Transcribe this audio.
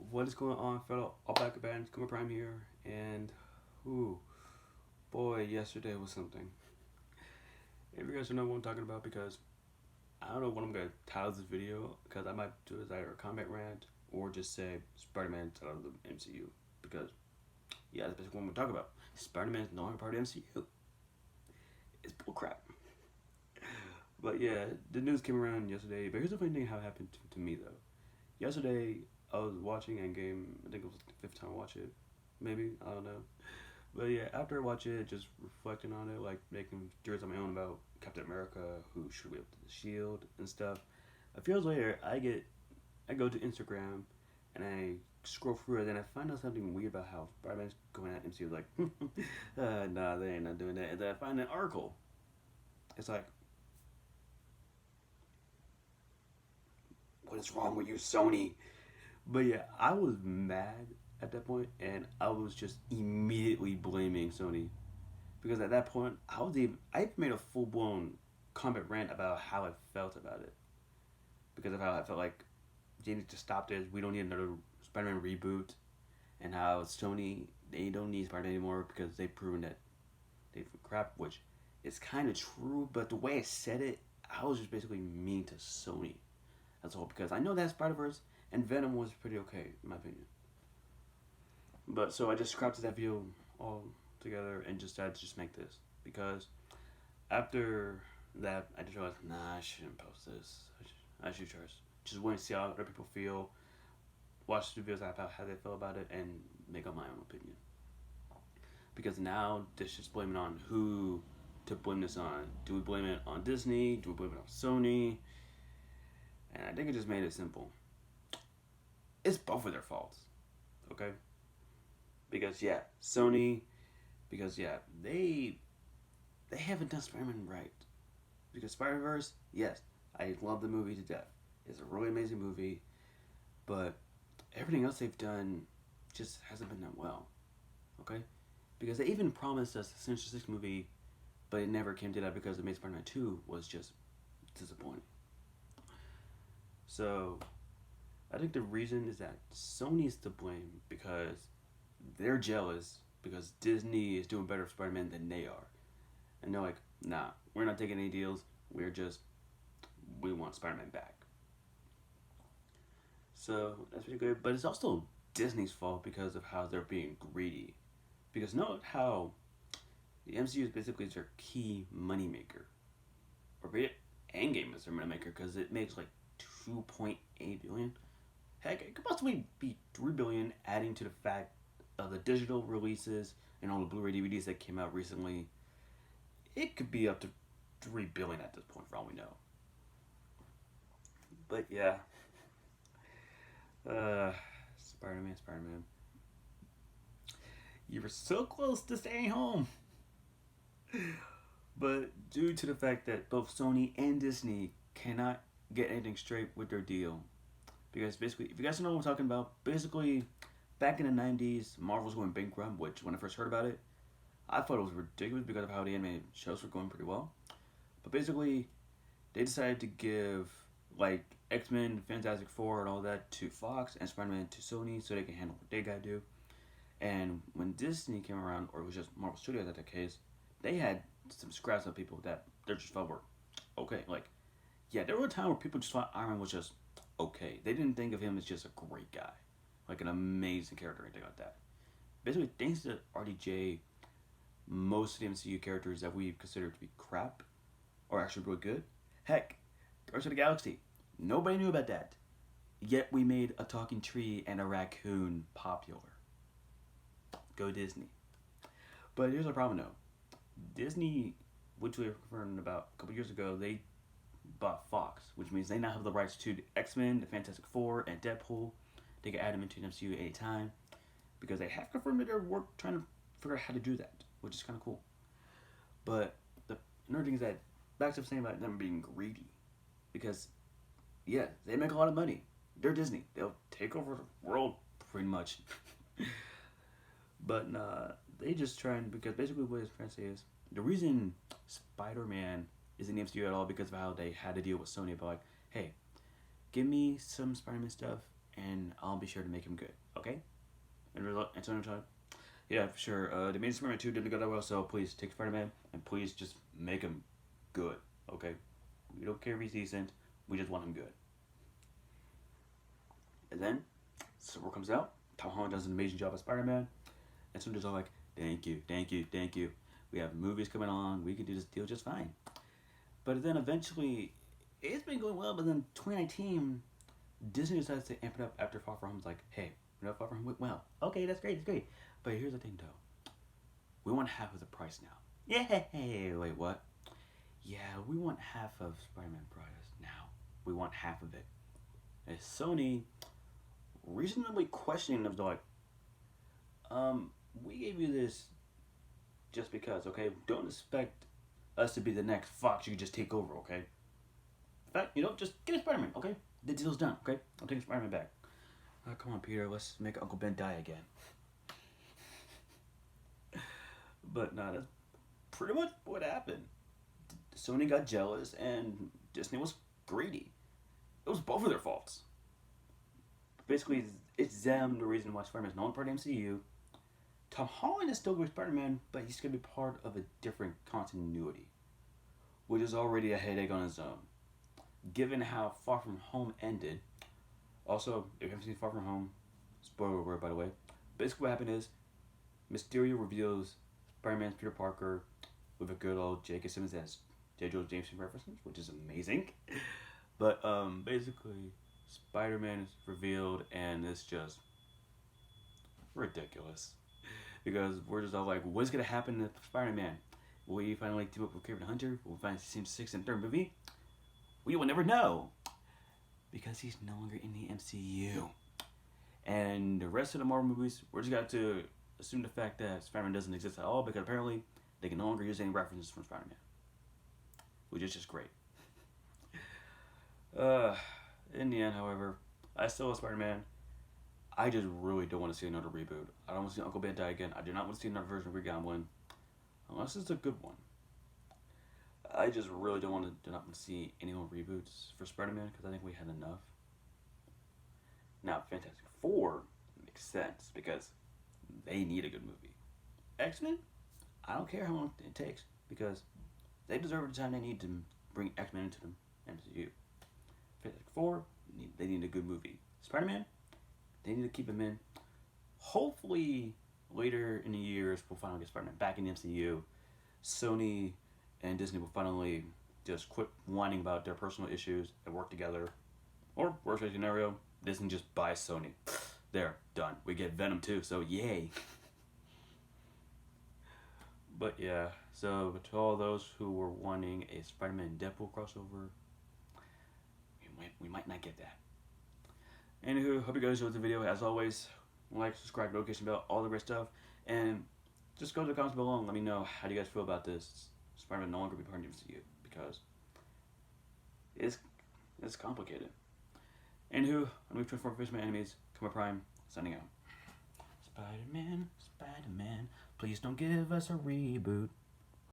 What is going on, fellow All Black Bands? Kombat Prime here, and ooh, boy, yesterday was something. If you guys don't know what I'm talking about, because I don't know what I'm gonna title this video, because I might do is either a Kombat rant or just say Spider-Man out of the MCU, because yeah, that's basically what I'm gonna talk about. Spider-Man is no longer part of the MCU. It's bullcrap. But yeah, the news came around yesterday. But here's the funny thing: how it happened to me though. Yesterday, I was watching Endgame. I think it was the fifth time I watched it. Maybe. I don't know. But yeah, after I watch it, just reflecting on it, like making theories on my own about Captain America, who should be able to the shield and stuff. A few years later, I go to Instagram and I scroll through it and I find out something weird about how Spider-Man's going at MCU. Like, nah, they ain't not doing that. And then I find an article. It's like, what is wrong with you, Sony? But yeah, I was mad at that point, and I was just immediately blaming Sony because at that point I made a full blown comment rant about how I felt about it because of how I felt like they need to stop this. We don't need another Spider-Man reboot, and how Sony they don't need Spider-Man anymore because they've proven that they crap, which is kind of true. But the way I said it, I was just basically mean to Sony. That's all because I know that Spider Verse and Venom was pretty okay in my opinion. But so I just scrapped that video all together and just decided to just make this because after that I just realized nah I shouldn't post this. I should just want to see how other people feel, watch the videos about how they feel about it, and make up my own opinion. Because now this just blaming on who to blame this on. Do we blame it on Disney? Do we blame it on Sony? And I think it just made it simple. It's both of their faults. Okay? Because yeah, Sony because yeah, they haven't done Spider-Man right. Because Spider-Verse, yes, I love the movie to death. It's a really amazing movie, but everything else they've done just hasn't been done well. Okay? Because they even promised us a Sinister Six movie, but it never came to that because the Amazing Spider-Man 2 was just disappointing. So I think the reason is that Sony's to blame because they're jealous because Disney is doing better for Spider-Man than they are. And they're like, nah, we're not taking any deals. We want Spider-Man back. So that's pretty good. But it's also Disney's fault because of how they're being greedy. Because note how the MCU is basically their key moneymaker. Or be it Endgame is their moneymaker because it makes like 2.8 billion. Heck, it could possibly be 3 billion adding to the fact of the digital releases and all the Blu-ray DVDs that came out recently. It could be up to 3 billion at this point for all we know. But yeah, Spider-Man. You were so close to staying home. But due to the fact that both Sony and Disney cannot get anything straight with their deal, because basically, if you guys don't know what I'm talking about, basically, back in the 90s, Marvel was going bankrupt, which when I first heard about it, I thought it was ridiculous because of how the animated shows were going pretty well. But basically, they decided to give, like, X-Men, Fantastic Four, and all that to Fox, and Spider-Man to Sony so they can handle what they gotta do. And when Disney came around, or it was just Marvel Studios at that case, they had some scraps of people that they just felt were okay. Like, yeah, there were a time where people just thought Iron Man was just okay. They didn't think of him as just a great guy, like an amazing character or anything like that. Basically, thanks to RDJ, most of the MCU characters that we consider to be crap are actually really good. Heck, Guardians of the Galaxy, nobody knew about that. Yet we made a talking tree and a raccoon popular. Go Disney. But here's the problem though. Disney, which we were confirmed about a couple years ago, they bought Fox, which means they now have the rights to the X-Men, the Fantastic Four, and Deadpool. They can add them into the MCU at any time because they have confirmed that they're trying to figure out how to do that, which is kind of cool. But another thing is that back to saying about them being greedy, because yeah, they make a lot of money. They're Disney. They'll take over the world pretty much. But they just trying because basically what his friend says the reason Spider-Man is in the MCU at all because of how they had to deal with Sony about like, hey, give me some Spider-Man stuff, and I'll be sure to make him good. Okay? And so yeah, for sure. The Amazing Spider-Man 2 didn't go that well, so please take Spider-Man and please just make him good. Okay? We don't care if he's decent. We just want him good. And then, Civil War comes out. Tom Holland does an amazing job as Spider-Man. And studios are like, thank you, thank you, thank you. We have movies coming on. We can do this deal just fine. But then eventually, it's been going well. But then 2019, Disney decides to amp it up after Far From Home's like, hey, Far From Home went well. Okay, that's great, that's great. But here's the thing, though. We want half of the price now. Yay! Wait, what? Yeah, we want half of Spider-Man price now. We want half of it. And Sony reasonably questioning them, they're like, we gave you this just because, okay? Don't expect us to be the next Fox you just take over, okay? In fact, just give me Spider-Man, okay? The deal's done, okay? I'm taking Spider-Man back. Oh, come on, Peter, let's make Uncle Ben die again. But no, that's pretty much what happened. Sony got jealous and Disney was greedy. It was both of their faults. Basically, it's them the reason why Spider-Man is not part of the MCU. Tom Holland is still with Spider-Man, but he's going to be part of a different continuity, which is already a headache on its own. Given how Far From Home ended, also, if you haven't seen Far From Home, spoiler alert by the way, basically what happened is Mysterio reveals Spider-Man's Peter Parker with a good old J.K. Simmons as J. Jonah Jameson references, which is amazing. But basically, Spider-Man is revealed, and it's just ridiculous. Because we're just all like, what's going to happen to Spider-Man? Will he finally team up with Kraven the Hunter? Will we finally see him 6th and 3rd movie? We will never know. Because he's no longer in the MCU. And the rest of the Marvel movies, we're just got to assume the fact that Spider-Man doesn't exist at all, because apparently they can no longer use any references from Spider-Man. Which is just great. In the end, however, I still love Spider-Man. I just really don't want to see another reboot. I don't want to see Uncle Ben die again. I do not want to see another version of Green Goblin. Unless it's a good one. I just really do not want to see any more reboots for Spider-Man, because I think we had enough. Now, Fantastic Four makes sense, because they need a good movie. X-Men? I don't care how long it takes, because they deserve the time they need to bring X-Men into the MCU. Fantastic Four, they need a good movie. Spider-Man, they need to keep him in. Hopefully, later in the years, we'll finally get Spider-Man back in the MCU. Sony and Disney will finally just quit whining about their personal issues and work together. Or, worst case scenario, Disney just buys Sony. There, done. We get Venom too, so yay. But yeah, so to all those who were wanting a Spider-Man Deadpool crossover, we might not get that. Anywho, hope you guys enjoyed the video. As always, like, subscribe, notification bell, all the great stuff. And just go to the comments below and let me know how do you guys feel about this Spider-Man no longer be part of the MCU, because it's complicated. Anywho, I'm going to transform for my enemies. Kombat Prime, signing out. Spider-Man, Spider-Man, please don't give us a reboot.